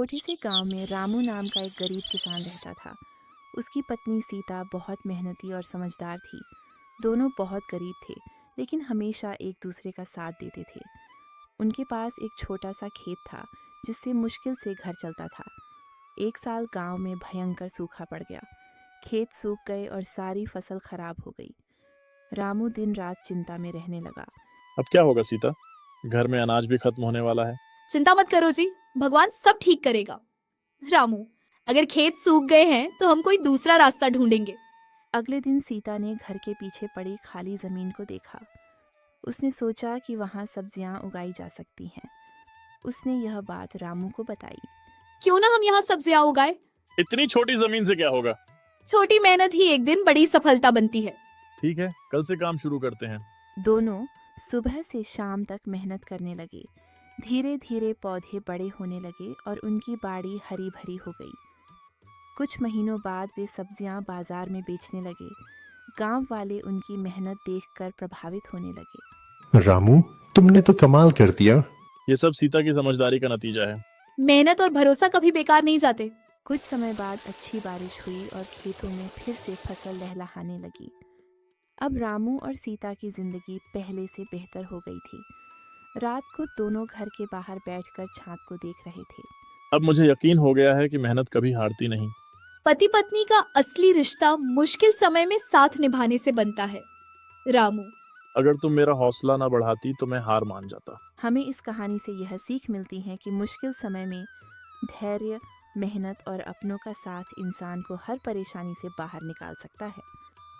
छोटे से गांव में रामू नाम का एक गरीब किसान रहता था। उसकी पत्नी सीता बहुत मेहनती और समझदार थी। दोनों बहुत गरीब थे, लेकिन हमेशा एक दूसरे का साथ देते थे। उनके पास एक छोटा सा खेत था, जिससे मुश्किल से घर चलता था। एक साल गांव में भयंकर सूखा पड़ गया। खेत सूख गए और सारी फसल खराब हो गई। रामू दिन रात चिंता में रहने लगा। अब क्या होगा सीता? घर में अनाज भी खत्म होने वाला है। चिंता मत करो जी, भगवान सब ठीक करेगा। रामू, अगर खेत सूख गए हैं तो हम कोई दूसरा रास्ता ढूंढेंगे। अगले दिन सीता ने घर के पीछे पड़ी खाली जमीन को देखा। उसने सोचा कि वहां सब्जियां उगाई जा सकती हैं। उसने यह बात रामू को बताई। क्यों ना हम यहाँ सब्जियां उगाए? इतनी छोटी जमीन से क्या होगा? छोटी मेहनत ही एक दिन बड़ी सफलता बनती है। ठीक है, कल से काम शुरू करते हैं। दोनों सुबह से शाम तक मेहनत करने लगे। धीरे धीरे पौधे बड़े होने लगे और उनकी बाड़ी हरी भरी हो गई। कुछ महीनों बाद वे सब्जियां बाजार में बेचने लगे। गांव वाले उनकी मेहनत देखकर प्रभावित होने लगे। रामू, तुमने तो कमाल कर दिया। ये सब सीता की समझदारी का नतीजा है। मेहनत और भरोसा कभी बेकार नहीं जाते। कुछ समय बाद अच्छी बारिश हुई और खेतों में फिर से फसल लहलहाने लगी। अब रामू और सीता की जिंदगी पहले से बेहतर हो गई थी। रात को दोनों घर के बाहर बैठकर चाँद को देख रहे थे। अब मुझे यकीन हो गया है कि मेहनत कभी हारती नहीं। पति पत्नी का असली रिश्ता मुश्किल समय में साथ निभाने से बनता है। रामू, अगर तुम मेरा हौसला ना बढ़ाती तो मैं हार मान जाता। हमें इस कहानी से यह सीख मिलती है कि मुश्किल समय में धैर्य, मेहनत और अपनों का साथ इंसान को हर परेशानी से बाहर निकाल सकता है।